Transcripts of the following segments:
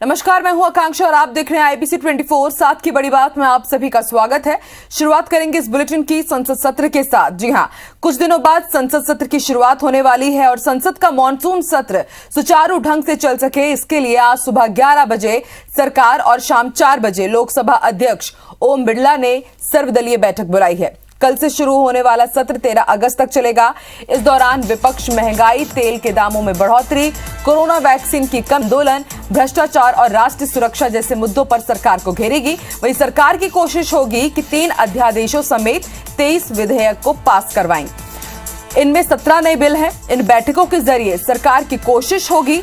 नमस्कार, मैं हूं आकांक्षा और आप देख रहे हैं आईबीसी 24। साथ की बड़ी बात में आप सभी का स्वागत है। शुरुआत करेंगे इस बुलेटिन की संसद सत्र के साथ। जी हां, कुछ दिनों बाद संसद सत्र की शुरुआत होने वाली है और संसद का मॉनसून सत्र सुचारू ढंग से चल सके, इसके लिए आज सुबह 11 बजे सरकार और शाम 4 बजे लोकसभा अध्यक्ष ओम बिरला ने सर्वदलीय बैठक बुलाई है। कल से शुरू होने वाला सत्र 13 अगस्त तक चलेगा। इस दौरान विपक्ष महंगाई, तेल के दामों में बढ़ोतरी, कोरोना वैक्सीन की कम आंदोलन, भ्रष्टाचार और राष्ट्रीय सुरक्षा जैसे मुद्दों पर सरकार को घेरेगी। वहीं सरकार की कोशिश होगी कि 3 अध्यादेशों समेत 23 विधेयक को पास करवाएं। इनमें 17 नए बिल हैं। इन बैठकों के जरिए सरकार की कोशिश होगी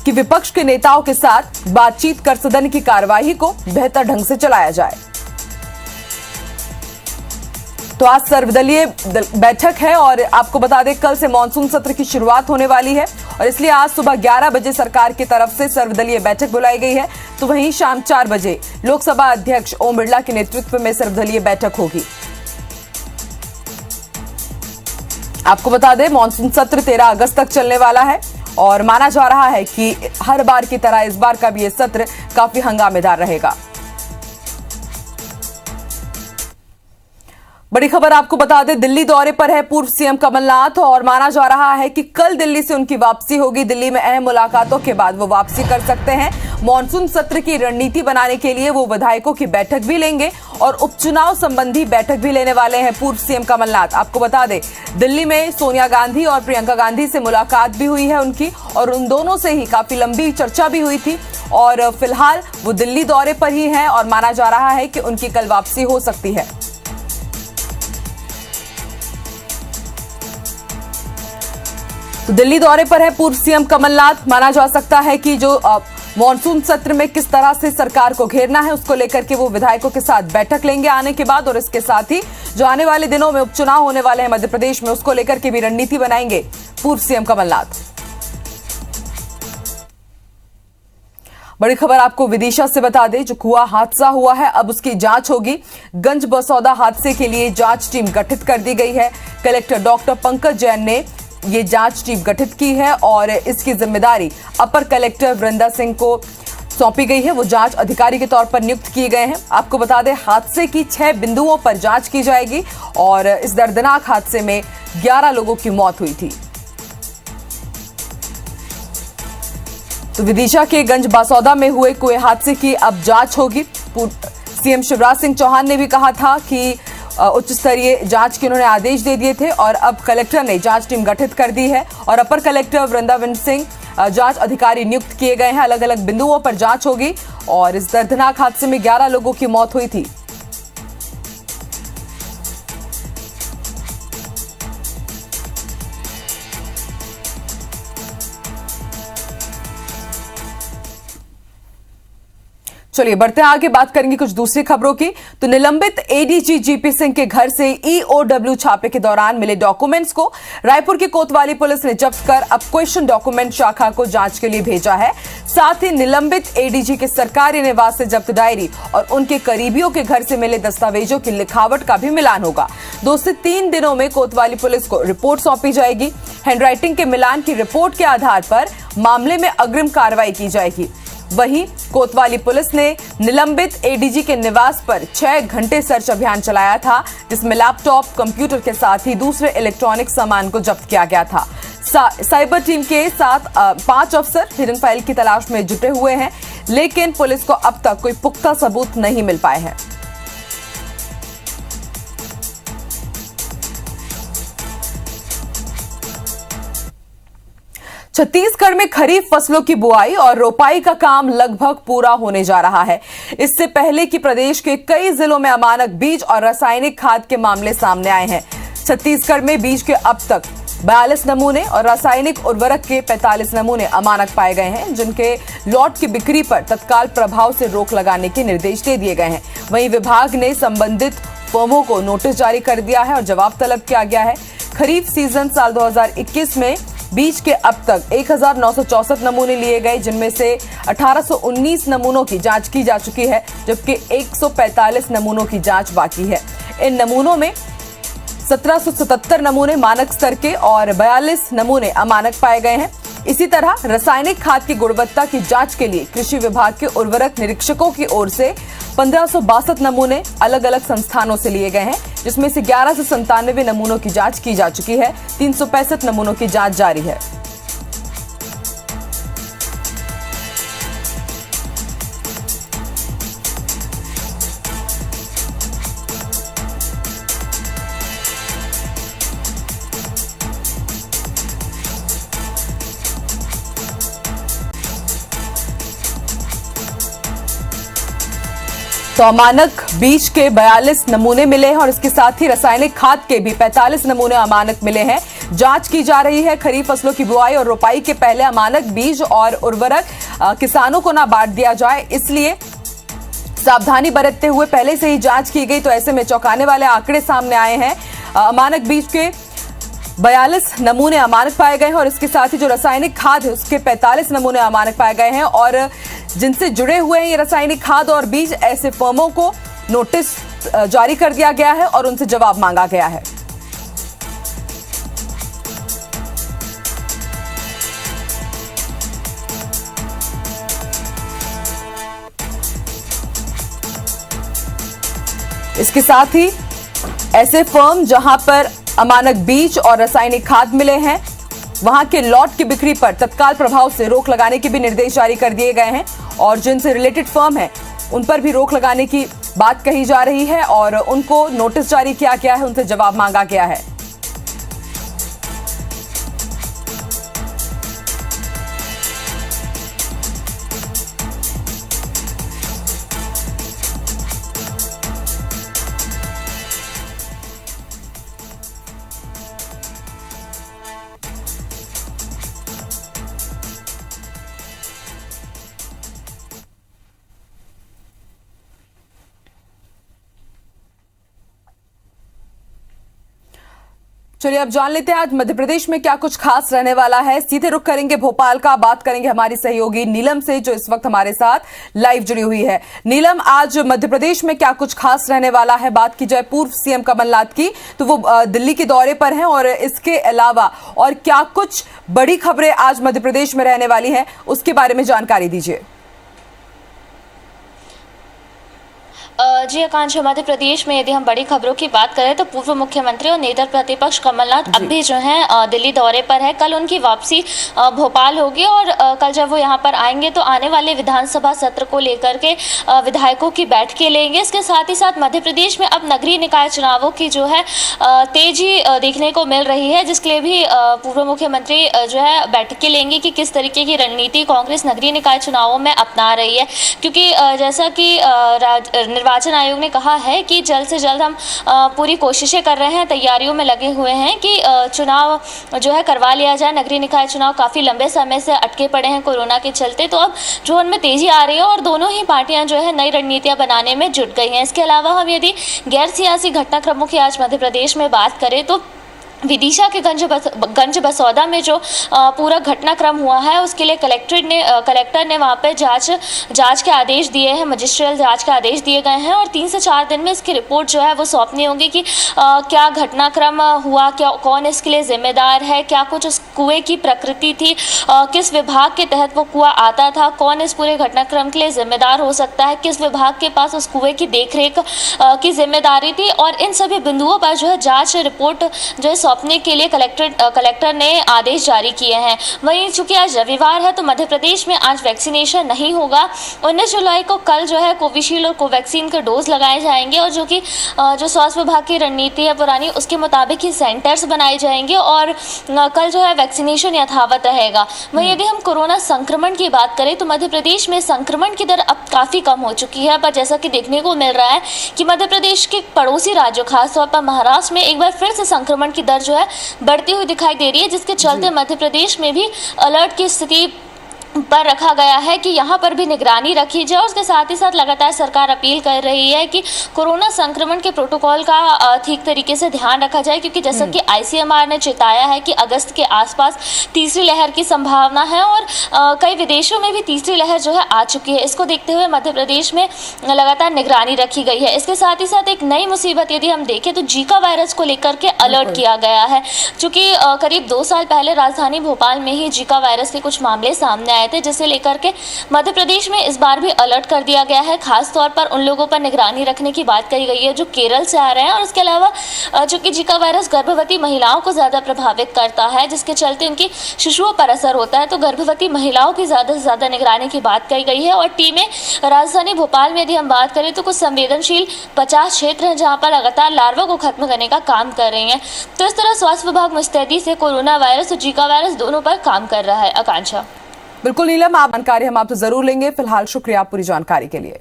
कि विपक्ष के नेताओं के साथ बातचीत कर सदन की कार्यवाही को बेहतर ढंग से चलाया जाए। तो आज सर्वदलीय बैठक है और आपको बता दें कल से मॉनसून सत्र की शुरुआत होने वाली है और इसलिए आज सुबह 11 बजे सरकार की तरफ से सर्वदलीय बैठक बुलाई गई है। तो वहीं शाम 4 बजे लोकसभा अध्यक्ष ओम बिरला के नेतृत्व में सर्वदलीय बैठक होगी। आपको बता दें मॉनसून सत्र 13 अगस्त तक चलने वाला है और माना जा रहा है कि हर बार की तरह इस बार का भी यह सत्र काफी हंगामेदार रहेगा। बड़ी खबर आपको बता दें, दिल्ली दौरे पर है पूर्व सीएम कमलनाथ और माना जा रहा है कि कल दिल्ली से उनकी वापसी होगी। दिल्ली में अहम मुलाकातों के बाद वो वापसी कर सकते हैं। मॉनसून सत्र की रणनीति बनाने के लिए वो विधायकों की बैठक भी लेंगे और उपचुनाव संबंधी बैठक भी लेने वाले हैं पूर्व सीएम कमलनाथ। आपको बता दें दिल्ली में सोनिया गांधी और प्रियंका गांधी से मुलाकात भी हुई है उनकी और उन दोनों से ही काफी लंबी चर्चा भी हुई थी और फिलहाल वो दिल्ली दौरे पर ही है और माना जा रहा है कि उनकी कल वापसी हो सकती है। तो दिल्ली दौरे पर है पूर्व सीएम कमलनाथ। माना जा सकता है कि जो मॉनसून सत्र में किस तरह से सरकार को घेरना है उसको लेकर के वो विधायकों के साथ बैठक लेंगे आने के बाद और इसके साथ ही जो आने वाले दिनों में उपचुनाव होने वाले हैं मध्य प्रदेश में उसको लेकर के भी रणनीति बनाएंगे पूर्व सीएम कमलनाथ। बड़ी खबर आपको विदिशा से बता दें, जो कुआं हादसा हुआ है अब उसकी जांच होगी। गंज बसौदा हादसे के लिए जांच टीम गठित कर दी गई है। कलेक्टर डॉक्टर पंकज जैन ने ये जांच टीम गठित की है और इसकी जिम्मेदारी अपर कलेक्टर वृंदा सिंह को सौंपी गई है। वो जांच अधिकारी के तौर पर नियुक्त किए गए हैं। आपको बता दें हादसे की 6 बिंदुओं पर जांच की जाएगी और इस दर्दनाक हादसे में 11 लोगों की मौत हुई थी। तो विदिशा के गंज बासौदा में हुए कुएं हादसे की अब जांच होगी। सीएम शिवराज सिंह चौहान ने भी कहा था कि उच्च स्तरीय जांच के उन्होंने आदेश दे दिए थे और अब कलेक्टर ने जांच टीम गठित कर दी है और अपर कलेक्टर वृंदावन सिंह जांच अधिकारी नियुक्त किए गए हैं। अलग अलग बिंदुओं पर जांच होगी और इस दर्दनाक हादसे में 11 लोगों की मौत हुई थी। चलिए बढ़ते हैं आगे, बात करेंगे कुछ दूसरी खबरों की। तो निलंबित एडीजी जीपी सिंह के घर से ईओडब्ल्यू छापे के दौरान मिले डॉक्यूमेंट्स को रायपुर की कोतवाली पुलिस ने जब्त कर अब क्वेश्चन डॉक्यूमेंट शाखा को जांच के लिए भेजा है। साथ ही निलंबित एडीजी के सरकारी निवास से जब्त डायरी और उनके करीबियों के घर से मिले दस्तावेजों की लिखावट का भी मिलान होगा। 2 से 3 दिनों में कोतवाली पुलिस को रिपोर्ट सौंपी जाएगी। हैंडराइटिंग के मिलान की रिपोर्ट के आधार पर मामले में अग्रिम कार्रवाई की जाएगी। वहीं कोतवाली पुलिस ने निलंबित एडीजी के निवास पर 6 घंटे सर्च अभियान चलाया था, जिसमें लैपटॉप, कंप्यूटर के साथ ही दूसरे इलेक्ट्रॉनिक सामान को जब्त किया गया था। साइबर टीम के साथ 5 अफसर हिडन फाइल की तलाश में जुटे हुए हैं, लेकिन पुलिस को अब तक कोई पुख्ता सबूत नहीं मिल पाए हैं। छत्तीसगढ़ में खरीफ फसलों की बुआई और रोपाई का काम लगभग पूरा होने जा रहा है। इससे पहले कि प्रदेश के कई जिलों में अमानक बीज और रासायनिक खाद के मामले सामने आए हैं। छत्तीसगढ़ में बीज के अब तक 42 नमूने और रासायनिक उर्वरक के 45 नमूने अमानक पाए गए हैं, जिनके लॉट की बिक्री पर तत्काल प्रभाव से रोक लगाने के निर्देश दे दिए गए हैं। वहीं विभाग ने संबंधित फर्मों को नोटिस जारी कर दिया है और जवाब तलब किया गया है। खरीफ सीजन साल 2021 में बीज के अब तक 1964 नमूने लिए गए, जिनमें से 1819 नमूनों की जांच की जा चुकी है, जबकि 145 नमूनों की जांच बाकी है। इन नमूनों में 1777 नमूने मानक स्तर के और 42 नमूने अमानक पाए गए हैं। इसी तरह रासायनिक खाद की गुणवत्ता की जांच के लिए कृषि विभाग के उर्वरक निरीक्षकों की ओर से 1562 नमूने अलग अलग संस्थानों से लिए गए हैं, जिसमें से 11 से 97 नमूनों की जांच की जा चुकी है। 365 नमूनों की जांच जारी है। तो अमानक बीज के 42 नमूने मिले हैं और इसके साथ ही रासायनिक खाद के भी 45 नमूने अमानक मिले हैं। जांच की जा रही है। खरीफ फसलों की बुआई और रोपाई के पहले अमानक बीज और उर्वरक किसानों को ना बांट दिया जाए, इसलिए सावधानी बरतते हुए पहले से ही जांच की गई। तो ऐसे में चौंकाने वाले आंकड़े सामने आए हैं। अमानक बीज के 42 नमूने अमानक पाए गए हैं और इसके साथ ही जो रासायनिक खाद है उसके 45 नमूने अमानक पाए गए हैं। और जिनसे जुड़े हुए हैं ये रासायनिक खाद और बीज, ऐसे फर्मों को नोटिस जारी कर दिया गया है और उनसे जवाब मांगा गया है। इसके साथ ही ऐसे फर्म जहां पर अमानक बीज और रासायनिक खाद मिले हैं, वहां के लॉट की बिक्री पर तत्काल प्रभाव से रोक लगाने के भी निर्देश जारी कर दिए गए हैं और जिनसे रिलेटेड फर्म है उन पर भी रोक लगाने की बात कही जा रही है और उनको नोटिस जारी किया गया है, उनसे जवाब मांगा गया है। चलिए अब जान लेते हैं आज मध्य प्रदेश में क्या कुछ खास रहने वाला है। सीधे रुख करेंगे भोपाल का, बात करेंगे हमारी सहयोगी नीलम से जो इस वक्त हमारे साथ लाइव जुड़ी हुई है। नीलम, आज मध्य प्रदेश में क्या कुछ खास रहने वाला है? बात की जाए पूर्व सीएम कमलनाथ की तो वो दिल्ली के दौरे पर हैं और इसके अलावा और क्या कुछ बड़ी खबरें आज मध्य प्रदेश में रहने वाली हैं, उसके बारे में जानकारी दीजिए। जी आकांक्षा, मध्य प्रदेश में यदि हम बड़ी खबरों की बात करें तो पूर्व मुख्यमंत्री और नेता प्रतिपक्ष कमलनाथ अब भी जो हैं दिल्ली दौरे पर है। कल उनकी वापसी भोपाल होगी और कल जब वो यहां पर आएंगे तो आने वाले विधानसभा सत्र को लेकर के विधायकों की बैठकें लेंगे। इसके साथ ही साथ मध्य प्रदेश में अब नगरीय निकाय चुनावों की जो है तेजी देखने को मिल रही है, जिसके लिए भी पूर्व मुख्यमंत्री जो है बैठकें लेंगे कि किस तरीके की रणनीति कांग्रेस नगरीय निकाय चुनावों में अपना रही है। क्योंकि जैसा कि निर्वाचन आयोग ने कहा है कि जल्द से जल्द हम पूरी कोशिशें कर रहे हैं, तैयारियों में लगे हुए हैं कि चुनाव जो है करवा लिया जाए। नगरीय निकाय चुनाव काफ़ी लंबे समय से अटके पड़े हैं कोरोना के चलते, तो अब जो उनमें तेजी आ रही है और दोनों ही पार्टियां जो है नई रणनीतियां बनाने में जुट गई हैं। इसके अलावा हम यदि गैर सियासी घटनाक्रमों की आज मध्य प्रदेश में बात करें तो विदिशा के गंज बसौदा में जो पूरा घटनाक्रम हुआ है उसके लिए कलेक्टर ने वहाँ पे जांच के आदेश दिए हैं, मजिस्ट्रियल जांच के आदेश दिए गए हैं और 3 से 4 दिन में इसकी रिपोर्ट जो है वो सौंपनी होगी कि क्या घटनाक्रम हुआ, क्या कौन इसके लिए जिम्मेदार है, क्या कुछ उस कुएं की प्रकृति थी, किस विभाग के तहत वो कुआं आता था, कौन इस पूरे घटनाक्रम के लिए जिम्मेदार हो सकता है, किस विभाग के पास उस कुएं की देखरेख की जिम्मेदारी थी। और इन सभी बिंदुओं पर जो है जाँच रिपोर्ट जो है सौंपने के लिए कलेक्टर ने आदेश जारी किए हैं। वहीं चूंकि आज रविवार है तो मध्य प्रदेश में आज वैक्सीनेशन नहीं होगा। 19 जुलाई को कल जो है कोविशील्ड और कोवैक्सीन के डोज लगाए जाएंगे और जो कि जो स्वास्थ्य विभाग की रणनीति है पुरानी उसके मुताबिक ही सेंटर्स बनाए जाएंगे और कल जो है वैक्सीनेशन यथावत रहेगा। वहीं यदि हम कोरोना संक्रमण की बात करें तो मध्य प्रदेश में संक्रमण की दर अब काफ़ी कम हो चुकी है, पर जैसा कि देखने को मिल रहा है कि मध्य प्रदेश के पड़ोसी राज्यों खासतौर पर महाराष्ट्र में एक बार फिर से संक्रमण की दर जो है बढ़ती हुई दिखाई दे रही है, जिसके चलते मध्य प्रदेश में भी अलर्ट की स्थिति पर रखा गया है कि यहाँ पर भी निगरानी रखी जाए। उसके साथ ही साथ लगातार सरकार अपील कर रही है कि कोरोना संक्रमण के प्रोटोकॉल का ठीक तरीके से ध्यान रखा जाए, क्योंकि जैसा कि आईसीएमआर ने चेताया है कि अगस्त के आसपास तीसरी लहर की संभावना है और कई विदेशों में भी तीसरी लहर जो है आ चुकी है। इसको देखते हुए मध्य प्रदेश में लगातार निगरानी रखी गई है। इसके साथ ही साथ एक नई मुसीबत यदि हम देखें तो जीका वायरस को लेकर के अलर्ट किया गया है, चूँकि करीब 2 साल पहले राजधानी भोपाल में ही जीका वायरस के कुछ मामले सामने आए थे, जिसे लेकर के मध्य प्रदेश में इस बार भी अलर्ट कर दिया गया है। खास तौर पर उन लोगों पर निगरानी रखने की बात कही गई है जो केरल से आ रहे हैं, और इसके अलावा चूंकि जीका वायरस गर्भवती महिलाओं को ज़्यादा प्रभावित करता है, जिसके चलते उनकी शिशुओं पर असर होता है, तो गर्भवती महिलाओं की ज़्यादा से ज़्यादा निगरानी की बात कही गई है। और टीमें राजधानी भोपाल में यदि हम बात करें तो कुछ संवेदनशील 50 क्षेत्र हैं जहाँ पर लगातार लार्वा को खत्म करने का काम कर रही हैं। तो इस तरह स्वास्थ्य विभाग मुस्तैदी से कोरोना वायरस और जीका वायरस दोनों पर काम कर रहा है। आकांक्षा। बिल्कुल नीलम, आप जानकारी हम आपसे जरूर लेंगे। फिलहाल शुक्रिया पूरी जानकारी के लिए।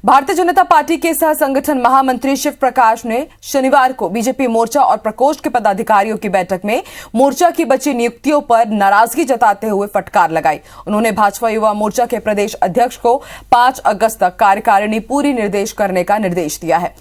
भारतीय जनता पार्टी के सह संगठन महामंत्री शिव प्रकाश ने शनिवार को बीजेपी मोर्चा और प्रकोष्ठ के पदाधिकारियों की बैठक में मोर्चा की बची नियुक्तियों पर नाराजगी जताते हुए फटकार लगाई। उन्होंने भाजपा युवा मोर्चा के प्रदेश अध्यक्ष को 5 अगस्त तक कार्यकारिणी पूरी निर्देश करने का निर्देश दिया है।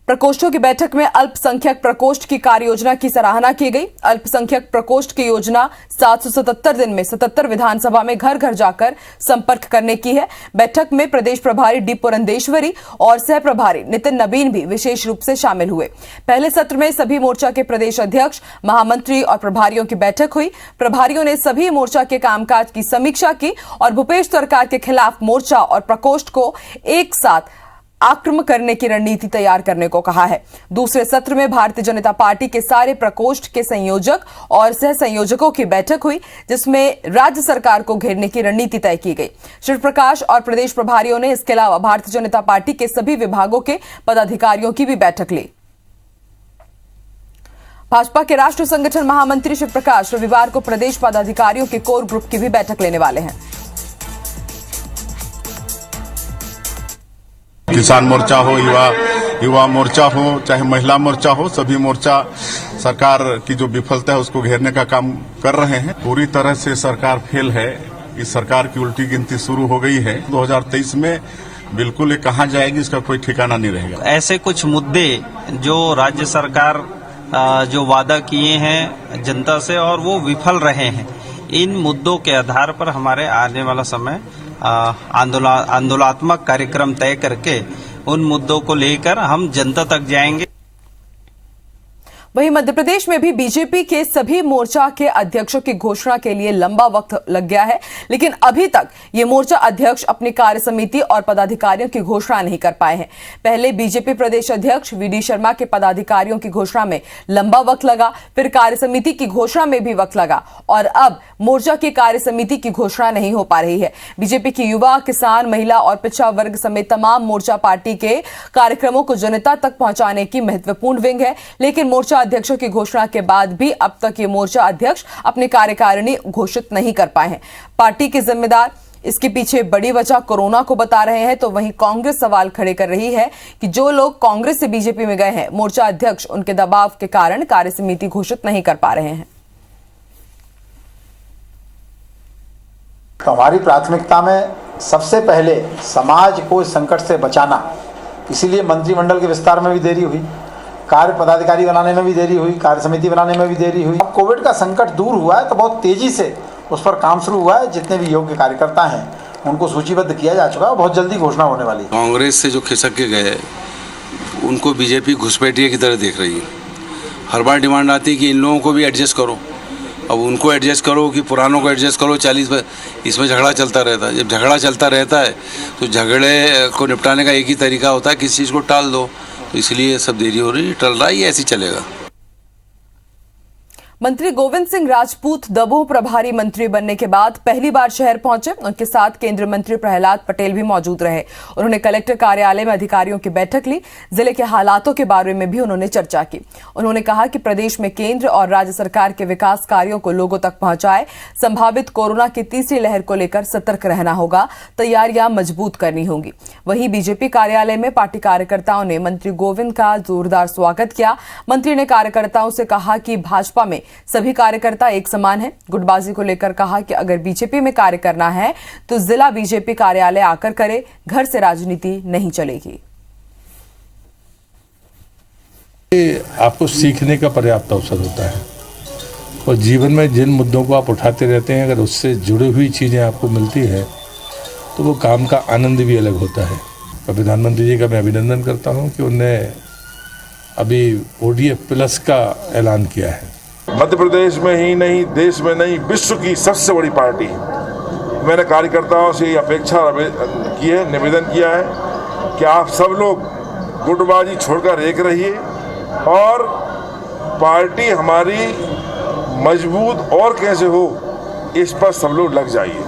प्रकोष्ठों की बैठक में अल्पसंख्यक प्रकोष्ठ की कार्य योजना की सराहना की गई। अल्पसंख्यक प्रकोष्ठ की योजना 777 दिन में 77 विधानसभा में घर घर जाकर संपर्क करने की है। बैठक में प्रदेश प्रभारी डी पुरंदेश्वरी और सह प्रभारी नितिन नबीन भी विशेष रूप से शामिल हुए। पहले सत्र में सभी मोर्चा के प्रदेश अध्यक्ष, महामंत्री और प्रभारियों की बैठक हुई। प्रभारियों ने सभी मोर्चा के कामकाज की समीक्षा की और भूपेश सरकार के खिलाफ मोर्चा और प्रकोष्ठ को एक साथ आक्रमण करने की रणनीति तैयार करने को कहा है। दूसरे सत्र में भारतीय जनता पार्टी के सारे प्रकोष्ठ के संयोजक और सह संयोजकों की बैठक हुई, जिसमें राज्य सरकार को घेरने की रणनीति तय की गई। शिव प्रकाश और प्रदेश प्रभारियों ने इसके अलावा भारतीय जनता पार्टी के सभी विभागों के पदाधिकारियों की भी बैठक ली। भाजपा के राष्ट्रीय संगठन महामंत्री शिव प्रकाश रविवार को प्रदेश पदाधिकारियों के कोर ग्रुप की भी बैठक लेने वाले हैं। किसान मोर्चा हो, युवा मोर्चा हो, चाहे महिला मोर्चा हो, सभी मोर्चा सरकार की जो विफलता है उसको घेरने का काम कर रहे हैं। पूरी तरह से सरकार फेल है। इस सरकार की उल्टी गिनती शुरू हो गई है। 2023 में बिल्कुल ये कहां जाएगी इसका कोई ठिकाना नहीं रहेगा। ऐसे कुछ मुद्दे जो राज्य सरकार जो वादा किए हैं जनता से और वो विफल रहे हैं, इन मुद्दों के आधार पर हमारे आने वाला समय आंदोलनात्मक कार्यक्रम तय करके उन मुद्दों को लेकर हम जनता तक जाएंगे। वहीं मध्य प्रदेश में भी बीजेपी के सभी मोर्चा के अध्यक्षों की घोषणा के लिए लंबा वक्त लग गया है, लेकिन अभी तक ये मोर्चा अध्यक्ष अपनी कार्य समिति और पदाधिकारियों की घोषणा नहीं कर पाए हैं। पहले बीजेपी प्रदेश अध्यक्ष वीडी शर्मा के पदाधिकारियों की घोषणा में लंबा वक्त लगा, फिर कार्य समिति की घोषणा में भी वक्त लगा और अब मोर्चा की कार्य समिति की घोषणा नहीं हो पा रही है। बीजेपी की युवा, किसान, महिला और पिछड़ा वर्ग समेत तमाम मोर्चा पार्टी के कार्यक्रमों को जनता तक पहुंचाने की महत्वपूर्ण विंग है, लेकिन मोर्चा अध्यक्षों की घोषणा के बाद भी अब तक ये मोर्चा अध्यक्ष अपनी कार्यकारिणी घोषित नहीं कर पाए हैं। पार्टी के जिम्मेदार इसके पीछे बड़ी वजह कोरोना को बता रहे हैं, तो वहीं कांग्रेस सवाल खड़े कर रही है कि जो लोग कांग्रेस से बीजेपी में गए हैं, मोर्चा अध्यक्ष उनके दबाव के कारण कार्य समिति घोषित नहीं कर पा रहे हैं। तो हमारी प्राथमिकता में सबसे पहले समाज को इस संकट से बचाना, इसीलिए मंत्रिमंडल के विस्तार में भी देरी हुई, कार्य पदाधिकारी बनाने में भी देरी हुई, कार्य समिति बनाने में भी देरी हुई। अब कोविड का संकट दूर हुआ है तो बहुत तेजी से उस पर काम शुरू हुआ है। जितने भी योग्य कार्यकर्ता हैं उनको सूचीबद्ध किया जा चुका है, बहुत जल्दी घोषणा होने वाली है। कांग्रेस से जो खिसक के गए उनको बीजेपी घुसपैठिए की तरह देख रही है। हर बार डिमांड आती है कि इन लोगों को भी एडजस्ट करो, अब उनको एडजस्ट करो कि पुरानों को एडजस्ट करो। 40 इसमें झगड़ा चलता रहता है। जब झगड़ा चलता रहता है तो झगड़े को निपटाने का एक ही तरीका होता है, किसी चीज़ को टाल दो। तो इसलिए सब देरी हो रही है, टल रहा है, ये ऐसे ही चलेगा। मंत्री गोविंद सिंह राजपूत दमोह प्रभारी मंत्री बनने के बाद पहली बार शहर पहुंचे। उनके साथ केंद्रीय मंत्री प्रहलाद पटेल भी मौजूद रहे। उन्होंने कलेक्टर कार्यालय में अधिकारियों की बैठक ली। जिले के हालातों के बारे में भी उन्होंने चर्चा की। उन्होंने कहा कि प्रदेश में केंद्र और राज्य सरकार के विकास कार्यों को लोगों तक पहुंचाए। संभावित कोरोना की तीसरी लहर को लेकर सतर्क रहना होगा, तैयारियां मजबूत करनी होंगी। वहीं बीजेपी कार्यालय में पार्टी कार्यकर्ताओं ने मंत्री गोविंद का जोरदार स्वागत किया। मंत्री ने कार्यकर्ताओं से कहा कि भाजपा में सभी कार्यकर्ता एक समान हैं। गुटबाजी को लेकर कहा कि अगर बीजेपी में कार्य करना है तो जिला बीजेपी कार्यालय आकर करे, घर से राजनीति नहीं चलेगी। आपको सीखने का पर्याप्त अवसर होता है और जीवन में जिन मुद्दों को आप उठाते रहते हैं, अगर उससे जुड़ी हुई चीज़ें आपको मिलती है तो वो काम का आनंद भी अलग होता है। प्रधानमंत्री जी का मैं अभिनंदन करता हूं कि उन्होंने अभी ODF प्लस का ऐलान किया है। मध्य प्रदेश में ही नहीं, देश में नहीं, विश्व की सबसे बड़ी पार्टी। मैंने कार्यकर्ताओं से ये अपेक्षा की है, निवेदन किया है कि आप सब लोग गुटबाजी छोड़कर एक रहिए और पार्टी हमारी मजबूत और कैसे हो इस पर सब लोग लग जाइए।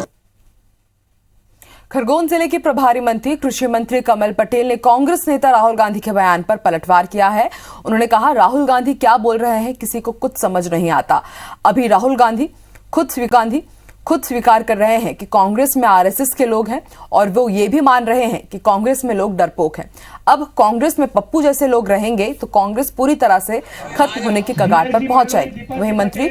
खरगोन जिले के प्रभारी मंत्री कृषि मंत्री कमल पटेल ने कांग्रेस नेता राहुल गांधी के बयान पर पलटवार किया है। उन्होंने कहा, राहुल गांधी क्या बोल रहे हैं किसी को कुछ समझ नहीं आता। अभी राहुल गांधी खुद स्वीकार कर रहे हैं कि कांग्रेस में RSS के लोग हैं और वो ये भी मान रहे हैं कि कांग्रेस में लोग डरपोक हैं। अब कांग्रेस में पप्पू जैसे लोग रहेंगे तो कांग्रेस पूरी तरह से खत्म होने की कगार पर पहुंच जाएगी। वहीं मंत्री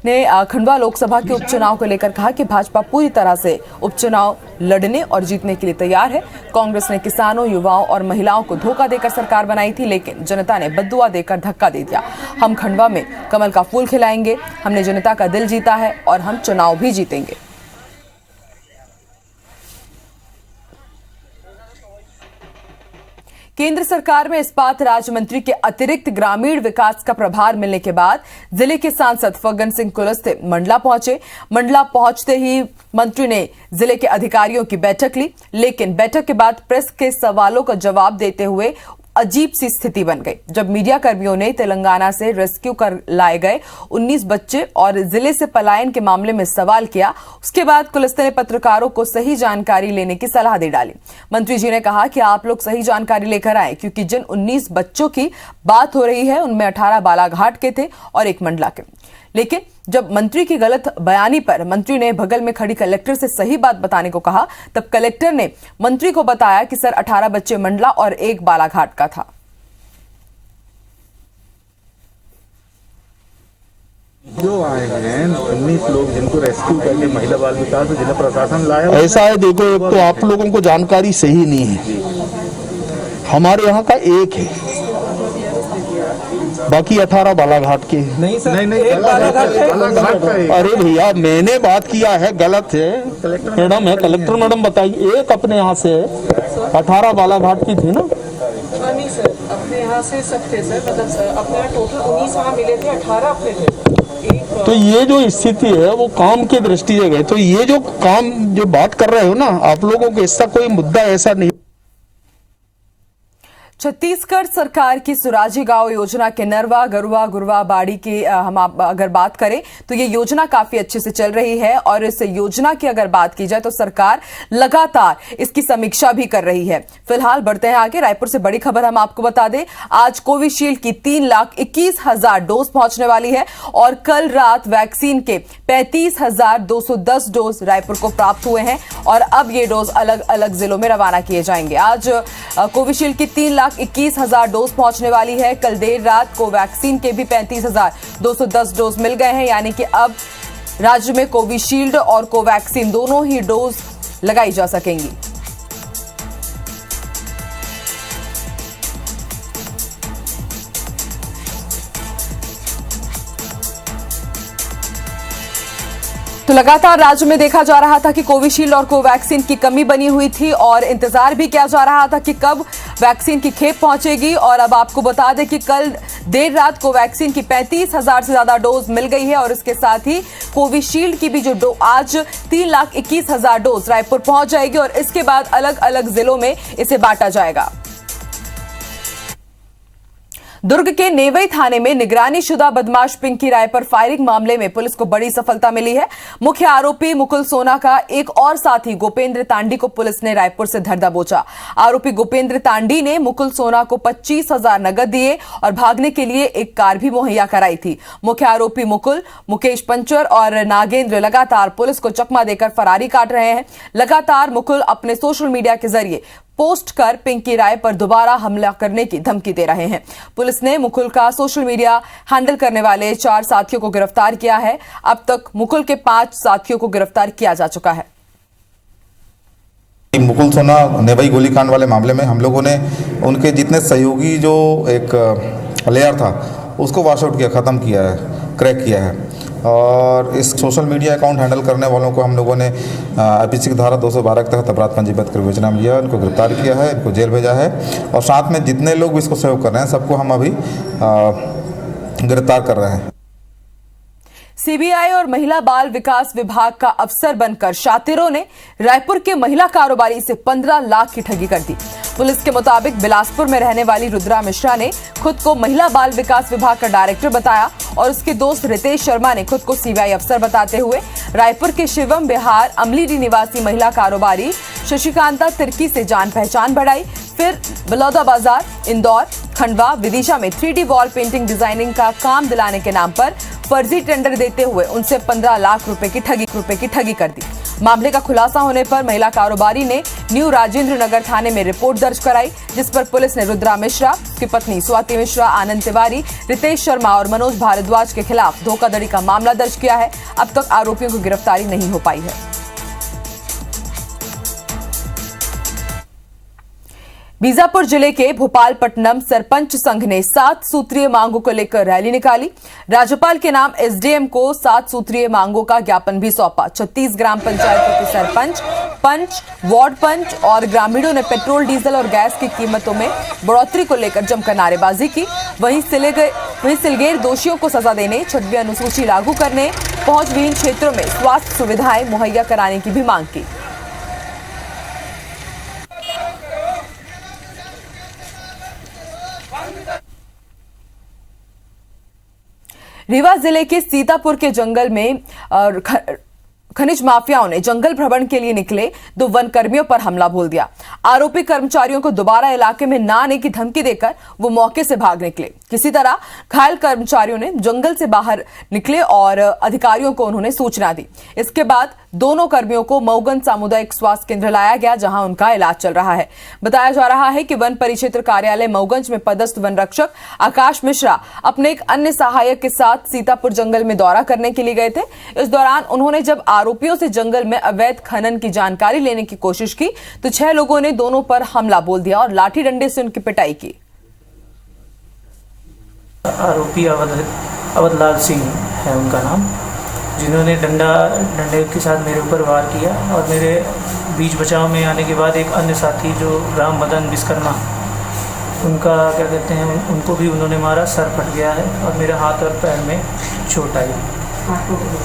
ने खंडवा लोकसभा के उपचुनाव को लेकर कहा कि भाजपा पूरी तरह से उपचुनाव लड़ने और जीतने के लिए तैयार है। कांग्रेस ने किसानों, युवाओं और महिलाओं को धोखा देकर सरकार बनाई थी, लेकिन जनता ने बद्दुआ देकर धक्का दे दिया। हम खंडवा में कमल का फूल खिलाएंगे, हमने जनता का दिल जीता है और हम चुनाव भी जीतेंगे। केंद्र सरकार में इस्पात राज्य मंत्री के अतिरिक्त ग्रामीण विकास का प्रभार मिलने के बाद जिले के सांसद फग्गन सिंह कुलस्ते मंडला पहुंचे। मंडला पहुंचते ही मंत्री ने जिले के अधिकारियों की बैठक ली, लेकिन बैठक के बाद प्रेस के सवालों का जवाब देते हुए अजीब सी स्थिति बन गई जब मीडिया कर्मियों ने तेलंगाना से रेस्क्यू कर लाए गए 19 बच्चे और जिले से पलायन के मामले में सवाल किया। उसके बाद कुलस्ते ने पत्रकारों को सही जानकारी लेने की सलाह दे डाली। मंत्री जी ने कहा कि आप लोग सही जानकारी लेकर आए, क्योंकि जिन 19 बच्चों की बात हो रही है उनमें 18 बालाघाट के थे और 1 मंडला के। लेकिन जब मंत्री की गलत बयानी पर मंत्री ने बगल में खड़ी कलेक्टर से सही बात बताने को कहा, तब कलेक्टर ने मंत्री को बताया कि सर 18 बच्चे मंडला और 1 बालाघाट का था। जो आए हैं 19 लोग जिनको रेस्क्यू करके महिला बाल विकास जिला प्रशासन लाया, ऐसा है, देखो, एक तो आप लोगों को जानकारी सही नहीं है। हमारे यहाँ का 1 है, बाकी 18 बालाघाट के। नहीं सर, नहीं बालाघाट का है। अरे भैया, मैंने बात किया है, गलत है। मैडम है, कलेक्टर मैडम बताइए। 1 अपने यहाँ से है, 18 बालाघाट की थी ना। नहीं सर, अपने यहाँ से सब थे सर, मतलब सर अपने यहाँ टोटल 19 वहाँ मिले थे, 18 अपने थे। तो ये जो स्थिति है वो काम की दृष्टि से गए। तो ये जो काम जो बात कर रहे हो ना आप लोगों को, इसका कोई मुद्दा ऐसा नहीं। छत्तीसगढ़ सरकार की सुराजी गांव योजना के नरवा, गरुआ, गुरवा, बाड़ी की हम अगर बात करें तो ये योजना काफी अच्छे से चल रही है और इस योजना की अगर बात की जाए तो सरकार लगातार इसकी समीक्षा भी कर रही है। फिलहाल बढ़ते हैं आगे। रायपुर से बड़ी खबर हम आपको बता दें, आज कोविशील्ड की 3,21,000 डोज पहुंचने वाली है और कल रात वैक्सीन के 35,210 डोज रायपुर को प्राप्त हुए हैं और अब ये डोज अलग अलग जिलों में रवाना किए जाएंगे। आज कोविशील्ड की 3,21,000 डोज पहुंचने वाली है। कल देर रात कोवैक्सीन के भी 35,210 डोज मिल गए हैं, यानी कि अब राज्य में कोविशील्ड और कोवैक्सीन दोनों ही डोज लगाई जा सकेंगी। तो लगातार राज्य में देखा जा रहा था कि कोविशील्ड और कोवैक्सीन की कमी बनी हुई थी और इंतजार भी किया जा रहा था कि कब वैक्सीन की खेप पहुंचेगी। और अब आपको बता दें कि कल देर रात कोवैक्सीन की 35,000 से ज्यादा डोज मिल गई है और इसके साथ ही कोविशील्ड की भी जो आज 3,21,000 डोज रायपुर पहुंच जाएगी और इसके बाद अलग अलग जिलों में इसे बांटा जाएगा। दुर्ग के नेवई थाने में निगरानी शुदा बदमाश पिंकी राय पर फायरिंग मामले में पुलिस को बड़ी सफलता मिली है। मुख्य आरोपी मुकुल सोना का एक और साथी गोपेंद्र तांडी को पुलिस ने रायपुर से धर दबोचा। आरोपी गोपेंद्र तांडी ने मुकुल सोना को 25,000 नगद दिए और भागने के लिए एक कार भी मुहैया कराई थी। मुख्य आरोपी मुकुल, मुकेश पंचर और नागेंद्र लगातार पुलिस को चकमा देकर फरारी काट रहे हैं। लगातार मुकुल अपने सोशल मीडिया के जरिए पोस्ट कर पिंकी राय पर दोबारा हमला करने की धमकी दे रहे हैं। पुलिस ने मुकुल का सोशल मीडिया हैंडल करने वाले 4 साथियों को गिरफ्तार किया है। अब तक मुकुल के 5 साथियों को गिरफ्तार किया जा चुका है। मुकुल सोना नेवाई गोलीकांड वाले मामले में हम लोगों ने उनके जितने सहयोगी जो एक लेयर था उसको वॉश आउट किया, ख़त्म किया है, क्रैक किया है। और इस सोशल मीडिया अकाउंट हैंडल करने वालों को हम लोगों ने आईपीसी की धारा 212 के तहत अपराध पंजीबद्ध कर विवेचना में लिया, उनको गिरफ्तार किया है, इनको जेल भेजा है। और साथ में जितने लोग इसको सहयोग कर रहे हैं सबको हम अभी गिरफ्तार कर रहे हैं। सीबीआई और महिला बाल विकास विभाग का अफसर बनकर शातिरों ने रायपुर के महिला कारोबारी से 15 लाख की ठगी कर दी। पुलिस के मुताबिक बिलासपुर में रहने वाली रुद्रा मिश्रा ने खुद को महिला बाल विकास विभाग का डायरेक्टर बताया और उसके दोस्त रितेश शर्मा ने खुद को सीबीआई अफसर बताते हुए रायपुर के शिवम बिहार अमलीडी निवासी महिला कारोबारी शशिकांता तिर्की से जान पहचान बढ़ाई। फिर बलौदाबाजार, इंदौर, खंडवा, विदिशा में 3D वॉल पेंटिंग डिजाइनिंग का काम दिलाने के नाम पर फर्जी टेंडर देते हुए उनसे 15 लाख रुपए की ठगी कर दी। मामले का खुलासा होने पर महिला कारोबारी ने न्यू राजेंद्र नगर थाने में रिपोर्ट दर्ज कराई, जिस पर पुलिस ने रुद्रा मिश्रा, उसकी पत्नी स्वाति मिश्रा, आनंद तिवारी, रितेश शर्मा और मनोज भारद्वाज के खिलाफ धोखाधड़ी का मामला दर्ज किया है। अब तक आरोपियों की गिरफ्तारी नहीं हो पाई है। बीजापुर जिले के भोपालपट्टनम सरपंच संघ ने 7 सूत्रीय मांगों को लेकर रैली निकाली। राज्यपाल के नाम एसडीएम को 7 सूत्रीय मांगों का ज्ञापन भी सौंपा। 36 ग्राम पंचायतों के सरपंच, पंच, वार्ड पंच और ग्रामीणों ने पेट्रोल, डीजल और गैस की कीमतों में बढ़ोतरी को लेकर जमकर नारेबाजी की। वहीं सिलगेर दोषियों को सजा देने, 6वीं अनुसूची लागू करने, पहुंचविहीन क्षेत्रों में स्वास्थ्य सुविधाएं मुहैया कराने की भी मांग की। रीवा जिले के सीतापुर के जंगल में खनिज माफियाओं ने जंगल भ्रमण के लिए निकले 2 वन कर्मियों पर हमला बोल दिया। आरोपी कर्मचारियों को दोबारा इलाके में न आने की धमकी देकर वो मौके से भाग निकले। किसी तरह घायल कर्मचारियों ने जंगल से बाहर निकले और अधिकारियों को उन्होंने सूचना दी। इसके बाद दोनों कर्मियों को मऊगंज सामुदायिक स्वास्थ्य केंद्र लाया गया, जहां उनका इलाज चल रहा है। बताया जा रहा है कि वन परिक्षेत्र कार्यालय मऊगंज में पदस्थ वन रक्षक आकाश मिश्रा अपने एक अन्य सहायक के साथ सीतापुर जंगल में दौरा करने के लिए गए थे। इस दौरान उन्होंने जब आरोपियों से जंगल में अवैध खनन की जानकारी लेने की कोशिश की तो 6 लोगों ने दोनों पर हमला बोल दिया और लाठी डंडे से उनकी पिटाई की। आरोपी अवधलाल सिंह है उनका नाम, जिन्होंने डंडे के साथ मेरे ऊपर वार किया और मेरे बीच बचाव में आने के बाद एक अन्य साथी जो राम मदन विश्वकर्मा, उनका क्या कहते हैं, उनको भी उन्होंने मारा। सर फट गया है और मेरे हाथ और पैर में चोट आई,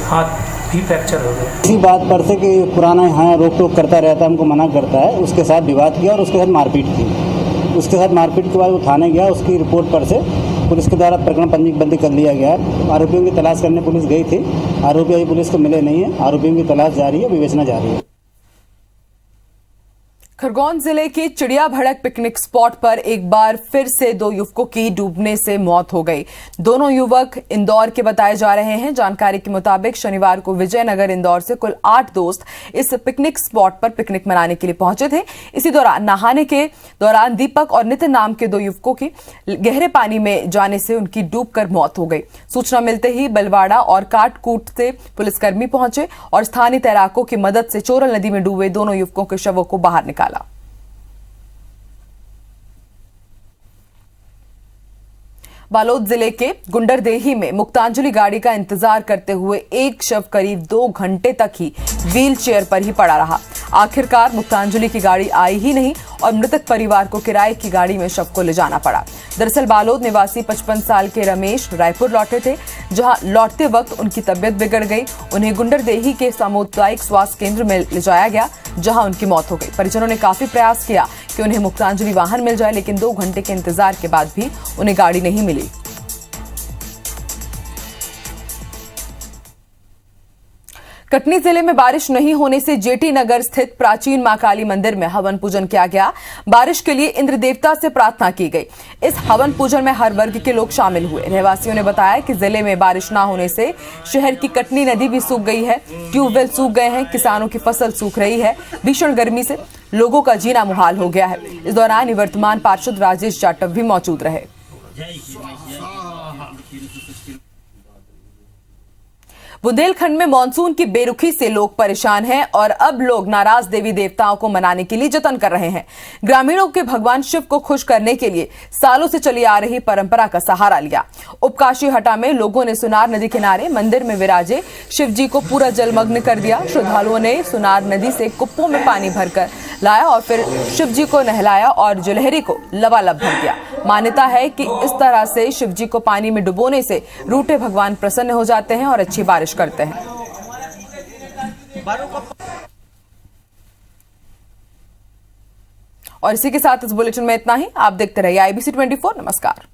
हाथ भी फ्रैक्चर हो गया। इसी बात पर से कि पुराना यहाँ रोक टोक करता रहता है, हमको मना करता है, उसके साथ विवाद किया और उसके साथ मारपीट की। उसके साथ मारपीट के बाद वो थाने गया, उसकी रिपोर्ट पर से पुलिस के द्वारा प्रकरण पंजीबद्ध कर लिया गया है। आरोपियों की तलाश करने पुलिस गई थी, आरोपी अभी पुलिस को मिले नहीं है। आरोपियों की तलाश जारी है, विवेचना जारी है। खरगोन जिले के चिड़िया भड़क पिकनिक स्पॉट पर एक बार फिर से 2 युवकों की डूबने से मौत हो गई। दोनों युवक इंदौर के बताए जा रहे हैं। जानकारी के मुताबिक शनिवार को विजयनगर इंदौर से कुल 8 दोस्त इस पिकनिक स्पॉट पर पिकनिक मनाने के लिए पहुंचे थे। इसी दौरान नहाने के दौरान दीपक और नितिन नाम के 2 युवकों की गहरे पानी में जाने से उनकी डूबकर मौत हो गई। सूचना मिलते ही बलवाड़ा और काटकूट से पुलिसकर्मी पहुंचे और स्थानीय तैराकों की मदद से चोरल नदी में डूबे दोनों युवकों के शवों को बाहर निकाला। बालोद जिले के गुंडरदेही में मुक्तांजलि गाड़ी का इंतजार करते हुए एक शव करीब 2 घंटे तक ही व्हील चेयर पर ही पड़ा रहा। आखिरकार मुक्तांजलि की गाड़ी आई ही नहीं और मृतक परिवार को किराए की गाड़ी में शव को ले जाना पड़ा। दरअसल बालोद निवासी 55 साल के रमेश रायपुर लौटे थे, जहां लौटते वक्त उनकी तबियत बिगड़ गई। उन्हें गुंडरदेही के सामुदायिक स्वास्थ्य केंद्र में ले जाया गया, जहां उनकी मौत हो गई। परिजनों ने काफी प्रयास किया कि उन्हें मुक्तांजलि वाहन मिल जाए, लेकिन 2 घंटे के इंतजार के बाद भी उन्हें गाड़ी नहीं मिली। कटनी जिले में बारिश नहीं होने से जेटी नगर स्थित प्राचीन मां काली मंदिर में हवन पूजन किया गया। बारिश के लिए इंद्र देवता से प्रार्थना की गई। इस हवन पूजन में हर वर्ग के लोग शामिल हुए। रहवासियों ने बताया कि जिले में बारिश न होने से शहर की कटनी नदी भी सूख गई है, ट्यूबवेल सूख गए हैं, किसानों की फसल सूख रही है। भीषण गर्मी से लोगों का जीना मुहाल हो गया है। इस दौरान निवर्तमान पार्षद राजेश जाटव भी मौजूद रहे। बुंदेलखंड में मानसून की बेरुखी से लोग परेशान हैं और अब लोग नाराज देवी देवताओं को मनाने के लिए जतन कर रहे हैं। ग्रामीणों के भगवान शिव को खुश करने के लिए सालों से चली आ रही परंपरा का सहारा लिया। उपकाशी हटा में लोगों ने सुनार नदी किनारे मंदिर में विराजे शिव जी को पूरा जलमग्न कर दिया। श्रद्धालुओं ने सुनार नदी से कुप्पों में पानी भरकर लाया और फिर शिव जी को नहलाया और जलहरी को लबालब भर दिया। मान्यता है कि इस तरह से शिव जी को पानी में डुबोने से रूठे भगवान प्रसन्न हो जाते हैं और अच्छी बारिश करते हैं। और इसी के साथ इस बुलेटिन में इतना ही। आप देखते रहिए IBC 24। नमस्कार।